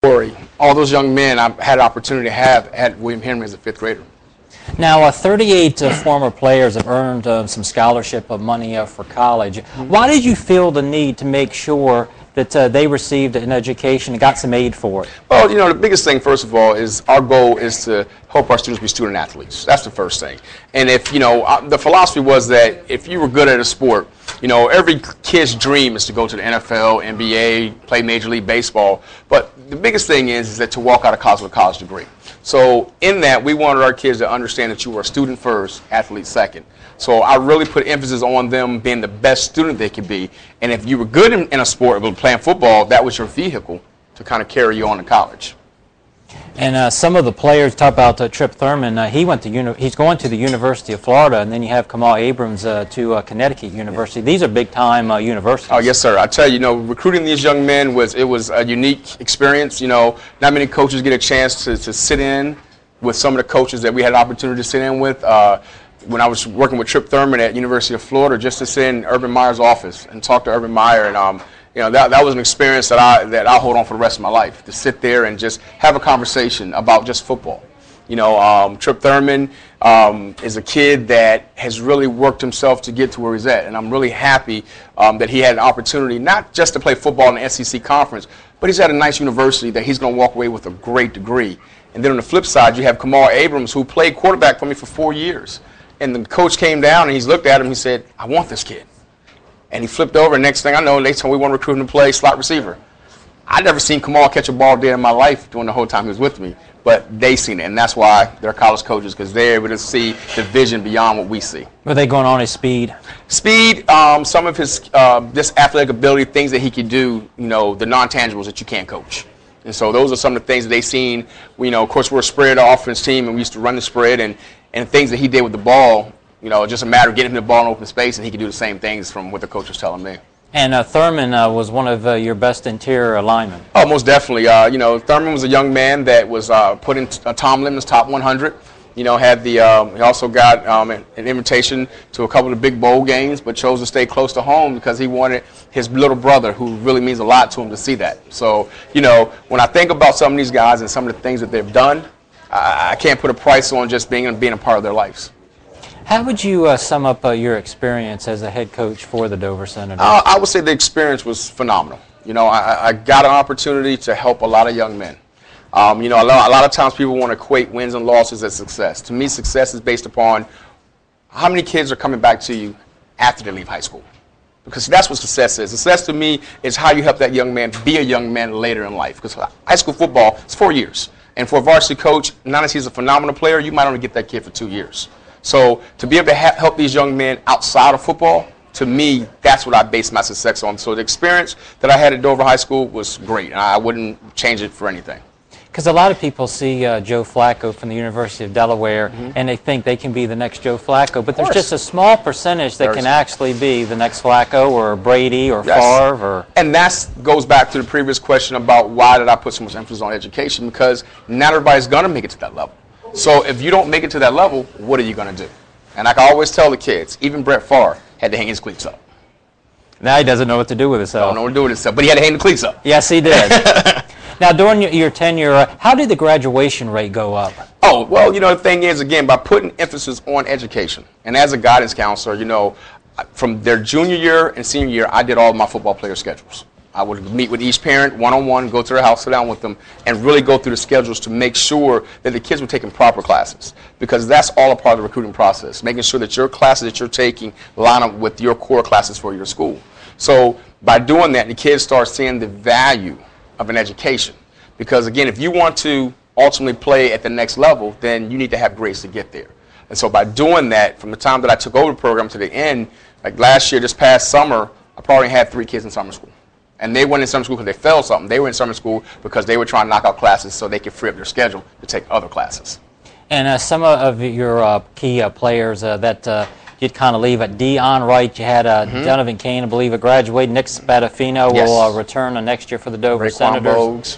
story. All those young men I had an opportunity to have at William Henry as a fifth grader. Now, 38 former players have earned some scholarship money for college. Why did you feel the need to make sure that they received an education and got some aid for it? Well, the biggest thing, first of all, is our goal is to help our students be student athletes. That's the first thing. And if, the philosophy was that if you were good at a sport, every kid's dream is to go to the NFL, NBA, play Major League Baseball. But the biggest thing is that to walk out of college with a college degree. So in that, we wanted our kids to understand that you were a student first, athlete second. So I really put emphasis on them being the best student they could be. And if you were good in a sport, playing football, that was your vehicle to kind of carry you on to college. And some of the players, talk about Trip Thurman, he's going to the University of Florida, and then you have Kamal Abrams to Connecticut University. These are big-time universities. Oh, yes, sir. I tell you, recruiting these young men was a unique experience. Not many coaches get a chance to sit in with some of the coaches that we had an opportunity to sit in with. When I was working with Trip Thurman at University of Florida, just to sit in Urban Meyer's office and talk to Urban Meyer, and that was an experience that I'll hold on for the rest of my life, to sit there and just have a conversation about just football. Trip Thurman is a kid that has really worked himself to get to where he's at, and I'm really happy that he had an opportunity not just to play football in the SEC conference, but he's at a nice university that he's going to walk away with a great degree. And then on the flip side, you have Kamal Abrams, who played quarterback for me for 4 years. And the coach came down and he's looked at him and he said, "I want this kid." And he flipped over, and next thing I know, they told me we want to recruit him to play slot receiver. I'd never seen Kamal catch a ball dead in my life during the whole time he was with me, but they seen it, and that's why they're college coaches, because they're able to see the vision beyond what we see. Were they going on his speed? Speed, some of his just athletic ability, things that he could do, the non-tangibles that you can't coach. And so those are some of the things that they seen. Of course, we're a spread offense team, and we used to run the spread, and things that he did with the ball, just a matter of getting him the ball in open space, and he could do the same things from what the coach was telling me. And Thurman was one of your best interior linemen. Oh, most definitely. Thurman was a young man that was put in Tom Lemon's top 100. He also got an invitation to a couple of big bowl games, but chose to stay close to home because he wanted his little brother, who really means a lot to him, to see that. So, when I think about some of these guys and some of the things that they've done, I can't put a price on just being a part of their lives. How would you sum up your experience as a head coach for the Dover Senators? I would say the experience was phenomenal. I got an opportunity to help a lot of young men. A lot of times people want to equate wins and losses as success. To me, success is based upon how many kids are coming back to you after they leave high school. Because that's what success is. Success to me is how you help that young man be a young man later in life. Because high school football is 4 years. And for a varsity coach, not unless he's a phenomenal player, you might only get that kid for 2 years. So to be able to help these young men outside of football, to me, that's what I base my success on. So the experience that I had at Dover High School was great, and I wouldn't change it for anything. Because a lot of people see Joe Flacco from the University of Delaware, and they think they can be the next Joe Flacco, but there's just a small percentage that can actually be the next Flacco or Brady or Favre. And that goes back to the previous question about why did I put so much emphasis on education, because not everybody's going to make it to that level. So if you don't make it to that level, what are you going to do? And I can always tell the kids, even Brett Favre had to hang his cleats up. Now he doesn't know what to do with himself. Don't know what to do with himself, but he had to hang the cleats up. Yes, he did. Now, during your tenure, how did the graduation rate go up? Oh, well, the thing is, again, by putting emphasis on education. And as a guidance counselor, from their junior year and senior year, I did all of my football player schedules. I would meet with each parent one-on-one, go to their house, sit down with them, and really go through the schedules to make sure that the kids were taking proper classes. Because that's all a part of the recruiting process, making sure that your classes that you're taking line up with your core classes for your school. So by doing that, the kids start seeing the value of an education. Because, again, if you want to ultimately play at the next level, then you need to have grades to get there. And so by doing that, from the time that I took over the program to the end, like last year, this past summer, I probably had 3 kids in summer school. And they went in summer school because they failed something. They were in summer school because they were trying to knock out classes so they could free up their schedule to take other classes. And some of your key players that you'd kind of leave at Dion Wright. You had Donovan Kane, I believe, graduated. Nick Spadafino will return next year for the Dover Senators.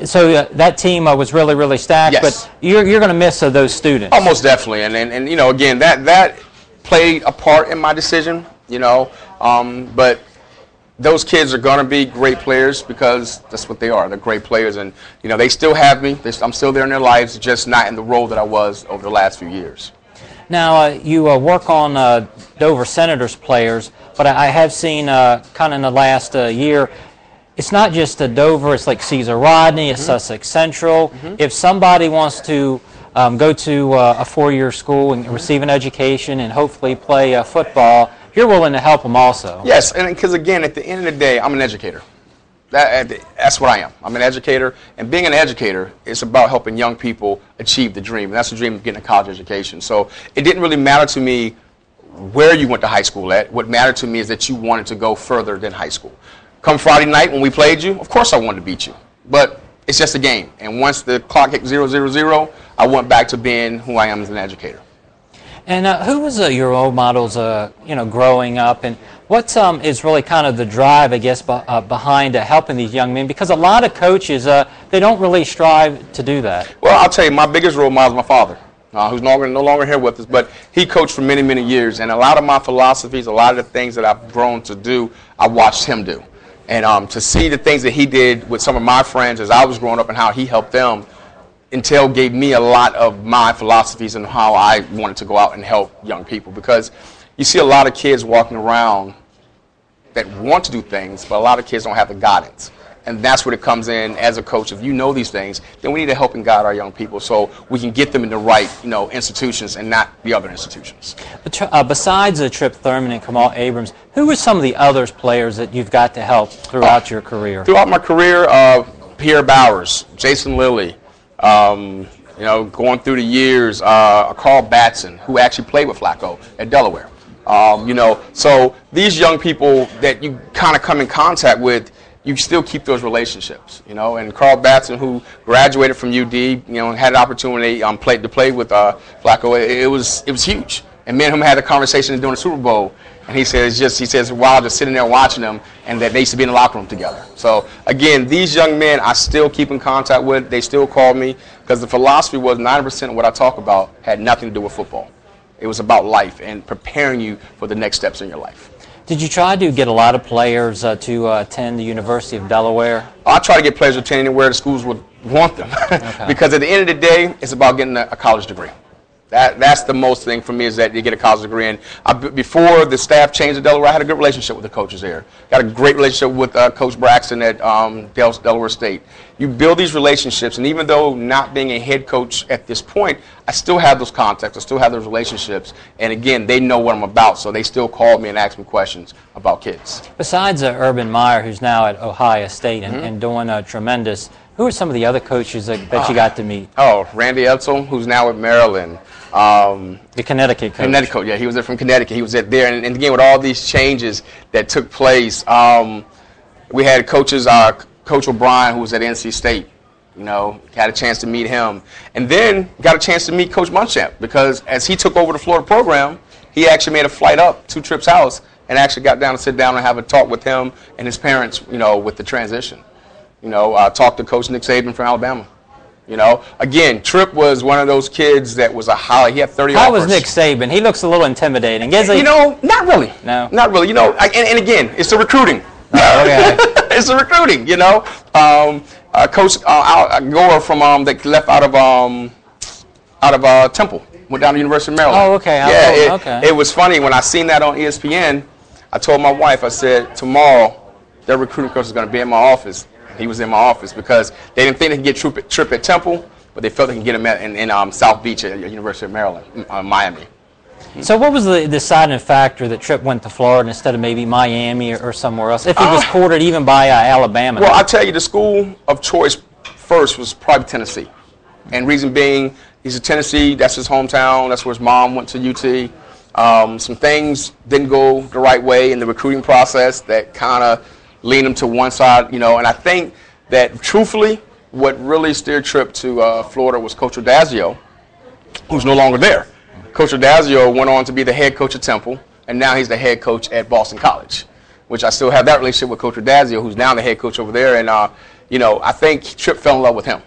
So that team was really, really stacked. But you're going to miss those students. Oh, most definitely. And again, that played a part in my decision. But those kids are going to be great players because that's what they are. They're great players, and they still have me. I'm still there in their lives, just not in the role that I was over the last few years. Now, you work on Dover Senators players, but I have seen kind of in the last year, it's not just Dover, it's like Caesar Rodney, it's Sussex Central. If somebody wants to go to a four-year school and receive an education and hopefully play football, you're willing to help them also. Yes, and because again, at the end of the day, I'm an educator. That's what I am. I'm an educator, and being an educator is about helping young people achieve the dream, and that's the dream of getting a college education. So it didn't really matter to me where you went to high school at. What mattered to me is that you wanted to go further than high school. Come Friday night when we played you, of course I wanted to beat you, but it's just a game. And once the clock hit 0-0-0, I went back to being who I am as an educator. And who was your role models, growing up, and what is really kind of the drive, I guess, behind helping these young men? Because a lot of coaches, they don't really strive to do that. Well, I'll tell you, my biggest role model is my father, who's no longer here with us, but he coached for many, many years, and a lot of my philosophies, a lot of the things that I've grown to do, I watched him do. And to see the things that he did with some of my friends as I was growing up and how he helped them, Intel gave me a lot of my philosophies and how I wanted to go out and help young people, because you see a lot of kids walking around that want to do things, but a lot of kids don't have the guidance. And that's where it comes in as a coach. If you know these things, then we need to help and guide our young people so we can get them in the right institutions and not the other institutions. Besides Trip Thurman and Kamal Abrams, who are some of the other players that you've got to help throughout your career? Throughout my career, Pierre Bowers, Jason Lilly, going through the years, Carl Batson, who actually played with Flacco at Delaware. So these young people that you kind of come in contact with, you still keep those relationships, And Carl Batson, who graduated from UD, had an opportunity to play with Flacco. It was huge. And me and him had a conversation during the Super Bowl, and he says, wow, just sitting there watching them, and that they used to be in the locker room together. So again, these young men I still keep in contact with. They still call me, because the philosophy was 90% of what I talk about had nothing to do with football. It was about life and preparing you for the next steps in your life. Did you try to get a lot of players to attend the University of Delaware? I try to get players to attend anywhere the schools would want them. Okay. Because at the end of the day, it's about getting a college degree. That's the most thing for me, is that you get a college degree. And before the staff changed to Delaware, I had a good relationship with the coaches there. Got a great relationship with Coach Braxton at Delaware State. You build these relationships, and even though not being a head coach at this point, I still have those contacts. I still have those relationships. And again, they know what I'm about, so they still call me and ask me questions about kids. Besides Urban Meyer, who's now at Ohio State and doing tremendous, who are some of the other coaches that you got to meet? Oh, Randy Edsel, who's now at Maryland. The Connecticut coach. Connecticut, yeah, he was there from Connecticut. He was there, and again, with all these changes that took place, we had coaches, Coach O'Brien, who was at NC State. Had a chance to meet him, and then got a chance to meet Coach Munchamp, because as he took over the Florida program, he actually made a flight up to Tripp's house and actually got down to sit down and have a talk with him and his parents. With the transition. Talked to Coach Nick Saban from Alabama. Again, Tripp was one of those kids that was he had 30 offers. How was Nick Saban? He looks a little intimidating. Not really. No. Not really. And again, it's the recruiting. Oh, okay. It's the recruiting, Coach Gore from that left out of Temple, went down to the University of Maryland. Oh, okay. It was funny when I seen that on ESPN. I told my wife, I said, tomorrow their recruiting coach is going to be in my office. He was in my office because they didn't think they could get Tripp at Temple, but they felt they could get him in South Beach at University of Maryland, Miami. So what was the deciding factor that Tripp went to Florida instead of maybe Miami or somewhere else, if he was courted even by Alabama? Well, I'll tell you, the school of choice first was probably Tennessee. And reason being, he's a Tennessee, that's his hometown, that's where his mom went to UT. Some things didn't go the right way in the recruiting process that kind of leaned him to one side, and I think that truthfully, what really steered Tripp to Florida was Coach Odazio, who's no longer there. Coach Odazio went on to be the head coach at Temple, and now he's the head coach at Boston College, which I still have that relationship with Coach Odazio, who's now the head coach over there. And, I think Tripp fell in love with him,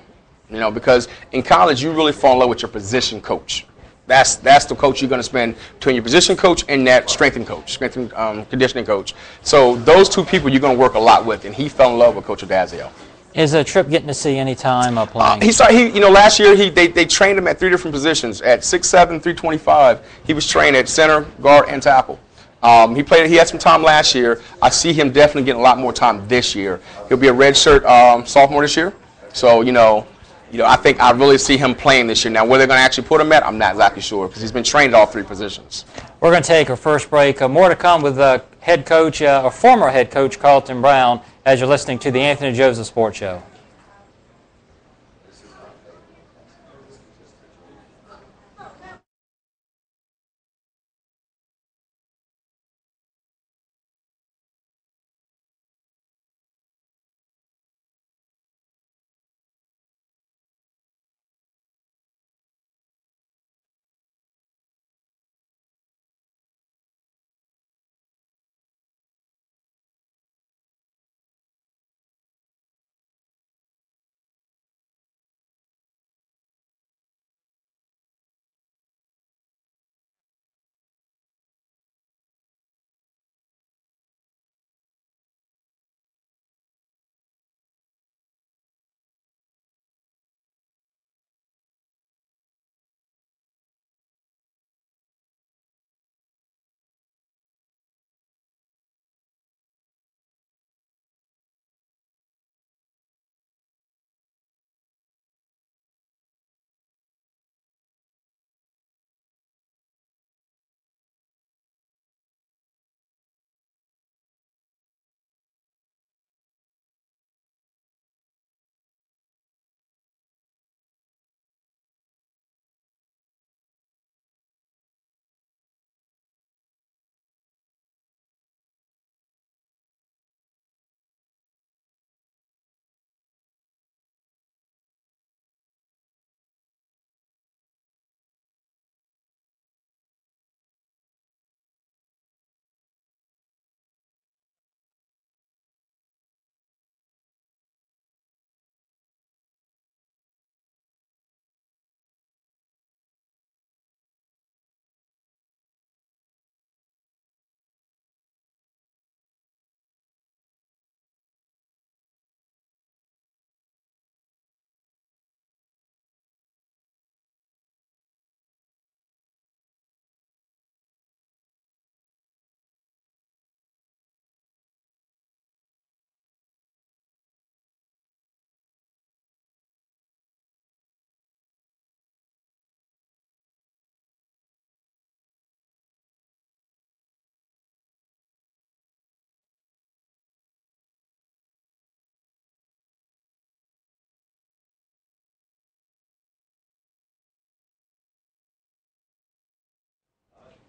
because in college you really fall in love with your position coach. That's the coach you're going to spend between your position coach and that strength and conditioning coach. So those two people you're going to work a lot with, and he fell in love with Coach Adazio. Is Tripp getting to see any time playing? Last year they trained him at 3 different positions. At 6'7", 325, he was trained at center, guard, and tackle. He had some time last year. I see him definitely getting a lot more time this year. He'll be a redshirt sophomore this year. So, I think I really see him playing this year. Now, where they're going to actually put him at, I'm not exactly sure because he's been trained at all 3 positions. We're going to take our first break. More to come with head coach, or former head coach, Carlton Brown, as you're listening to the Anthony Joseph Sports Show.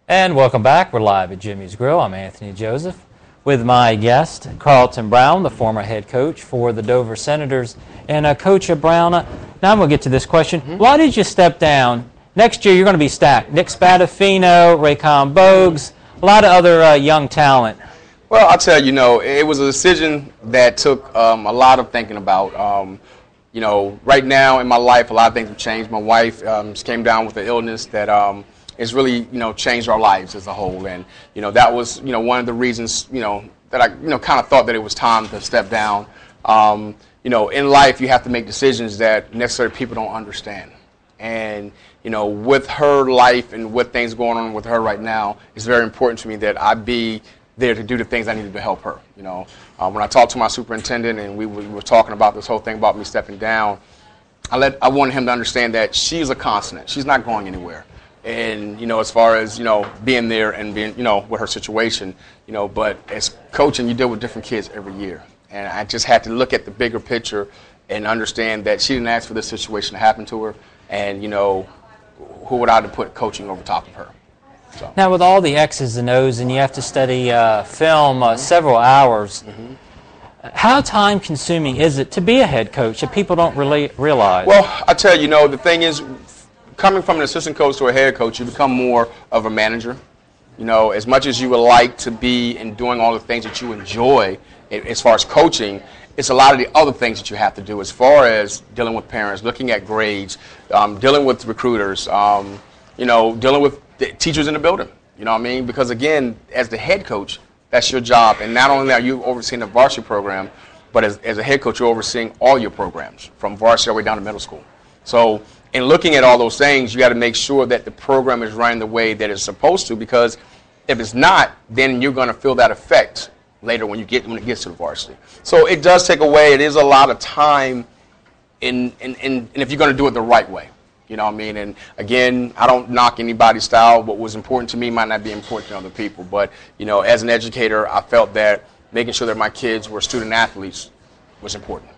And welcome back. We're live at Jimmy's Grill. I'm Anthony Joseph with my guest, Carlton Brown, the former head coach for the Dover Senators. And Coach Brown, now I'm going to get to this question. Why did you step down? Next year you're going to be stacked. Nick Spadafino, Raycon Bogues, a lot of other young talent. Well, I'll tell you, it was a decision that took a lot of thinking about. Right now in my life, a lot of things have changed. My wife just came down with an illness that it's really, changed our lives as a whole. And, that was, one of the reasons, that I, kind of thought that it was time to step down. In life, you have to make decisions that necessarily people don't understand. And, with her life and with things going on with her right now, it's very important to me that I be there to do the things I needed to help her. When I talked to my superintendent and we were talking about this whole thing about me stepping down, I wanted him to understand that she's a constant. She's not going anywhere. And, as far as, being there and being, with her situation, but as coaching, you deal with different kids every year. And I just had to look at the bigger picture and understand that she didn't ask for this situation to happen to her. And, who would I have to put coaching over top of her? So. Now, with all the X's and O's and you have to study film several hours, how time-consuming is it to be a head coach that people don't really realize? Well, I tell you, the thing is, coming from an assistant coach to a head coach, you become more of a manager. As much as you would like to be and doing all the things that you enjoy as far as coaching, it's a lot of the other things that you have to do as far as dealing with parents, looking at grades, dealing with recruiters, dealing with the teachers in the building. You know what I mean? Because again, as the head coach, that's your job. And not only are you overseeing the varsity program, but as a head coach, you're overseeing all your programs from varsity all the way down to middle school. So in looking at all those things, you got to make sure that the program is running the way that it's supposed to, because if it's not, then you're going to feel that effect later when it gets to the varsity. So it does take away. It is a lot of time in if you're going to do it the right way. You know what I mean? And again, I don't knock anybody's style. What was important to me might not be important to other people. But, as an educator, I felt that making sure that my kids were student athletes was important.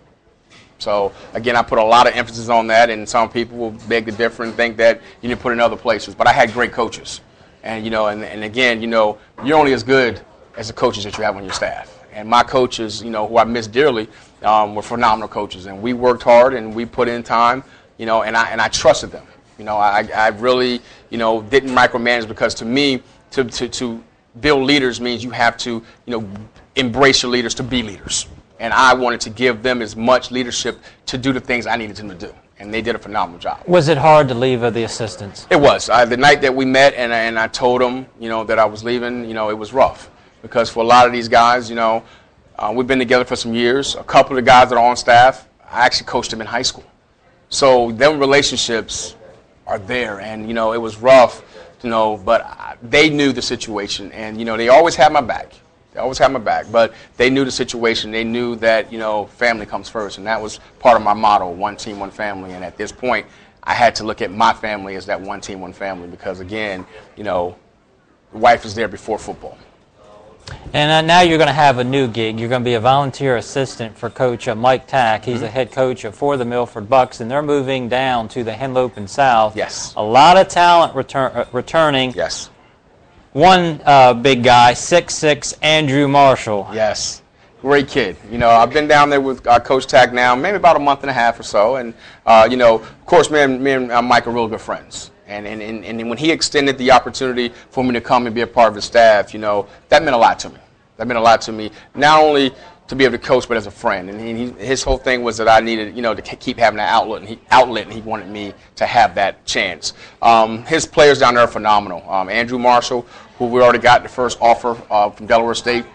So, again, I put a lot of emphasis on that, and some people will beg to differ and think that you need to put it in other places. But I had great coaches. And, and again, you're only as good as the coaches that you have on your staff. And my coaches, who I miss dearly, were phenomenal coaches. And we worked hard and we put in time. And I trusted them. I really, didn't micromanage, because to me, to build leaders means you have to, embrace your leaders to be leaders. And I wanted to give them as much leadership to do the things I needed them to do. And they did a phenomenal job. Was it hard to leave the assistants? It was. The night that we met and I told them, that I was leaving, it was rough. Because for a lot of these guys, we've been together for some years. A couple of the guys that are on staff, I actually coached them in high school. So them relationships are there, and it was rough, but they knew the situation, and they always had my back. They always had my back, but they knew the situation. They knew that family comes first, and that was part of my motto: one team, one family. And at this point, I had to look at my family as that one team, one family, because again, the wife is there before football. And now you're going to have a new gig. You're going to be a volunteer assistant for Coach Mike Tack. He's the head coach for the Milford Bucks, and they're moving down to the Henlopen South. Yes. A lot of talent returning. Yes. One big guy, 6'6", Andrew Marshall. Yes. Great kid. I've been down there with Coach Tack now maybe about a month and a half or so. And, of course, me and Mike are real good friends. And when he extended the opportunity for me to come and be a part of his staff, that meant a lot to me. That meant a lot to me, not only to be able to coach, but as a friend. And his whole thing was that I needed, to keep having that outlet, and he wanted me to have that chance. His players down there are phenomenal. Andrew Marshall, who we already got the first offer from Delaware State,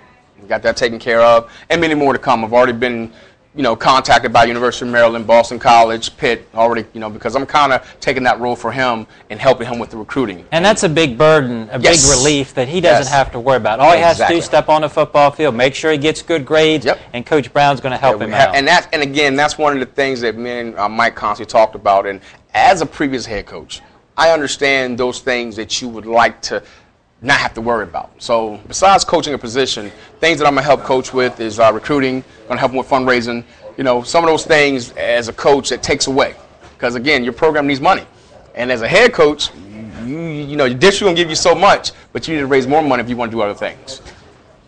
we got that taken care of, and many more to come. I've already been contacted by University of Maryland, Boston College, Pitt, already, because I'm kind of taking that role for him and helping him with the recruiting. And that's a big burden, a big relief that he doesn't have to worry about. All he has to do is step on the football field, make sure he gets good grades, and Coach Brown's going to help him out. And again, that's one of the things that me and Mike constantly talked about. And as a previous head coach, I understand those things that you would like to not have to worry about. So besides coaching a position, things that I'm going to help coach with is recruiting, going to help him with fundraising, some of those things as a coach that takes away. Because again, your program needs money. And as a head coach, your district going to give you so much, but you need to raise more money if you want to do other things.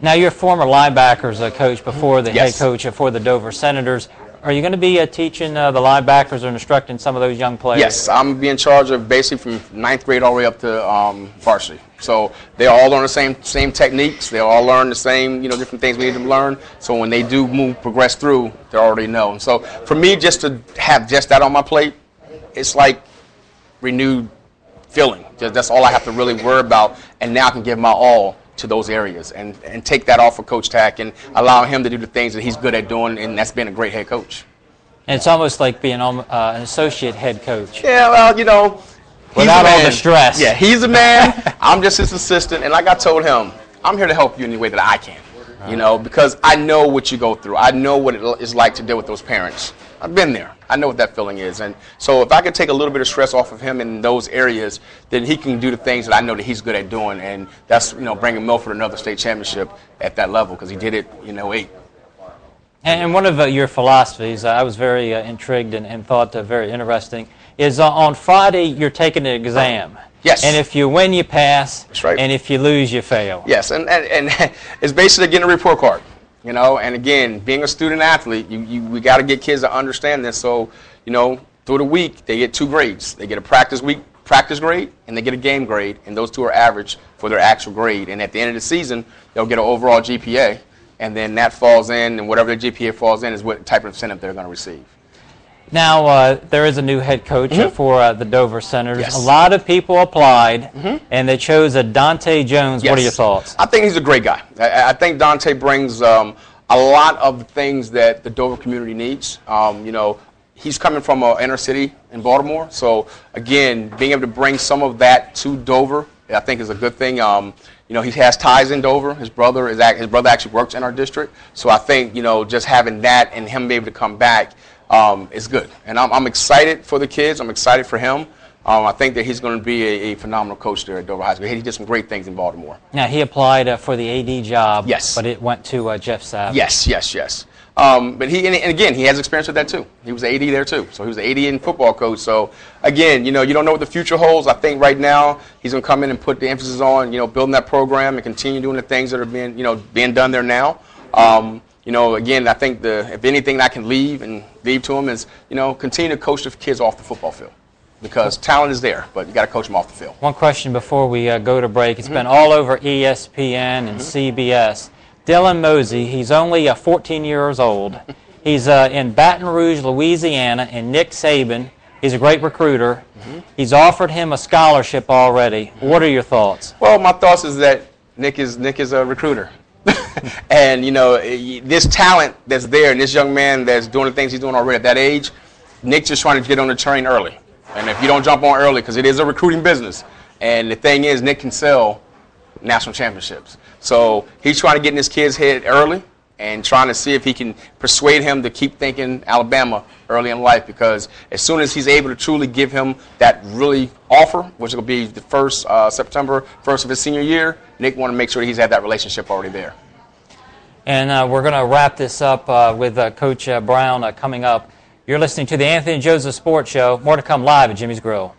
Now you're a former linebackers coach before the head coach for the Dover Senators. Are you going to be teaching the linebackers or instructing some of those young players? Yes, I'm going to be in charge of basically from 9th grade all the way up to varsity. So they all learn the same techniques. They all learn the same, different things we need them to learn. So when they do progress through, they already know. And so for me, just to have just that on my plate, it's like renewed feeling. That's all I have to really worry about. And now I can give my all to those areas and take that off of Coach Tack and allow him to do the things that he's good at doing, and that's being a great head coach. And it's almost like being an associate head coach. Yeah, well, without all the stress. Yeah, he's a man. I'm just his assistant, and like I told him, I'm here to help you in the way that I can. Because I know what you go through. I know what it is like to deal with those parents. I've been there. I know what that feeling is. And so if I could take a little bit of stress off of him in those areas, then he can do the things that I know that he's good at doing. And that's, bringing Milford another state championship at that level, because he did it in 08. And one of your philosophies, I was very intrigued and thought very interesting, is on Friday you're taking an exam. Yes. And if you win, you pass. That's right. And if you lose, you fail. Yes, and it's basically getting a report card. And again, being a student athlete, we got to get kids to understand this. So, through the week, they get 2 grades. They get a practice grade, and they get a game grade, and those 2 are average for their actual grade. And at the end of the season, they'll get an overall GPA, and then that falls in, and whatever the GPA falls in is what type of incentive they're going to receive. Now, there is a new head coach for the Dover Senators. Yes. A lot of people applied, and they chose a Dante Jones. Yes. What are your thoughts? I think he's a great guy. I think Dante brings a lot of the things that the Dover community needs. You know, he's coming from an inner city in Baltimore, so again, being able to bring some of that to Dover, I think is a good thing. You know, he has ties in Dover. His brother actually works in our district, so I think, you know, just having that and him be able to come back is good. And I'm excited for the kids. I'm excited for him. I think that he's going to be a phenomenal coach there at Dover High School. He did some great things in Baltimore. Now, he applied for the AD job, yes, but it went to Jeff Savage. Yes. But and again, he has experience with that too. He was the AD there too. So he was the AD and football coach. So again, you know, you don't know what the future holds. I think right now he's going to come in and put the emphasis on, you know, building that program and continue doing the things that are being done there now. You know, again, I think if anything I can leave to him is, you know, continue to coach the kids off the football field. Because talent is there, but you got to coach them off the field. One question before we go to break. It's been all over ESPN and CBS. Dylan Mosey, he's only 14 years old. He's in Baton Rouge, Louisiana, and Nick Saban, he's a great recruiter. He's offered him a scholarship already. What are your thoughts? Well, my thoughts is that Nick is a recruiter. And, you know, this talent that's there and this young man that's doing the things he's doing already at that age, Nick's just trying to get on the train early. And if you don't jump on early, because it is a recruiting business, and the thing is, Nick can sell national championships. So he's trying to get in his kid's head early and trying to see if he can persuade him to keep thinking Alabama early in life, because as soon as he's able to truly give him that really offer, which will be the first September 1st of his senior year, Nick want to make sure that he's had that relationship already there. And we're going to wrap this up with Coach Brown coming up. You're listening to the Anthony Joseph Sports Show. More to come live at Jimmy's Grill.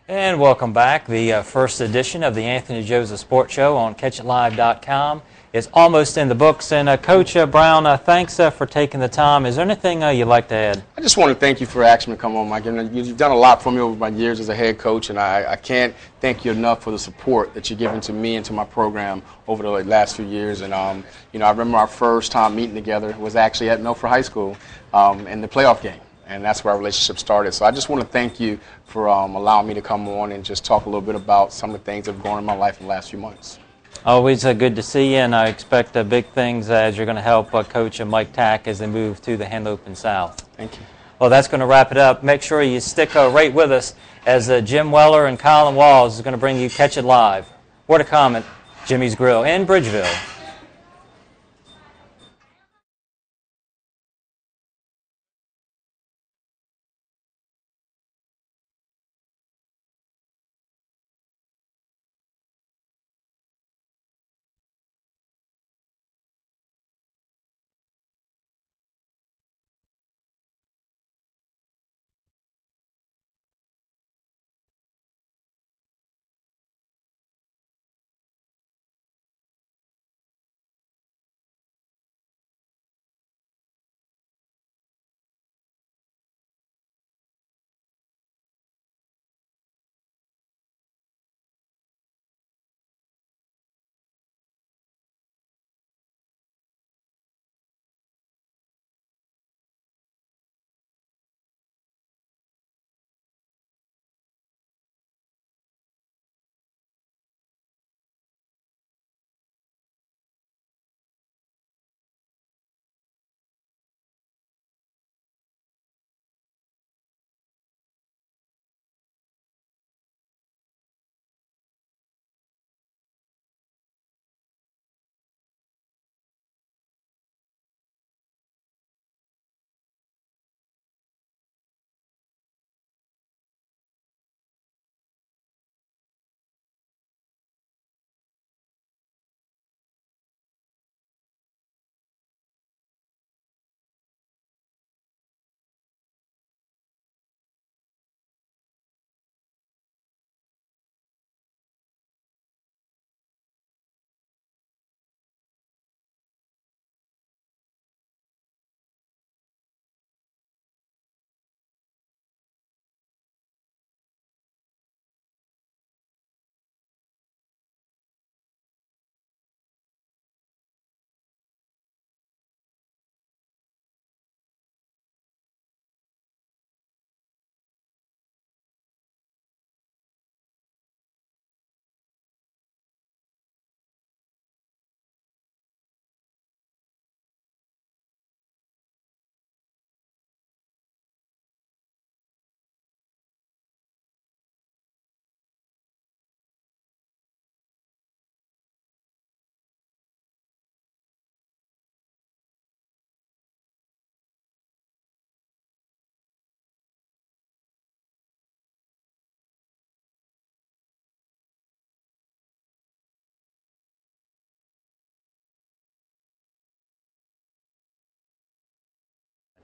And welcome back. The first edition of the Anthony Joseph Sports Show on CatchItLive.com is almost in the books. And Coach Brown, thanks for taking the time. Is there anything you'd like to add? I just want to thank you for asking me to come on, Mike. You've done a lot for me over my years as a head coach, and I can't thank you enough for the support that you've given to me and to my program over the last few years. And I remember our first time meeting together was actually at Milford High School in the playoff game. And that's where our relationship started. So I just want to thank you for allowing me to come on and just talk a little bit about some of the things that have gone on in my life in the last few months. Always good to see you, and I expect big things as you're going to help Coach Mike Tack as they move to the Henlopen South. Thank you. Well, that's going to wrap it up. Make sure you stick right with us as Jim Weller and Colin Walls is going to bring you Catch It Live. Word of comment, Jimmy's Grill in Bridgeville.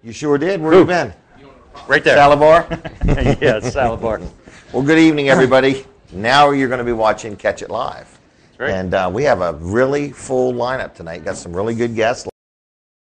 You sure did. Where you been? Right there. Salad bar? Yeah, salad bar. Well, good evening, everybody. Now you're going to be watching Catch It Live. That's right. And we have a really full lineup tonight. Got some really good guests.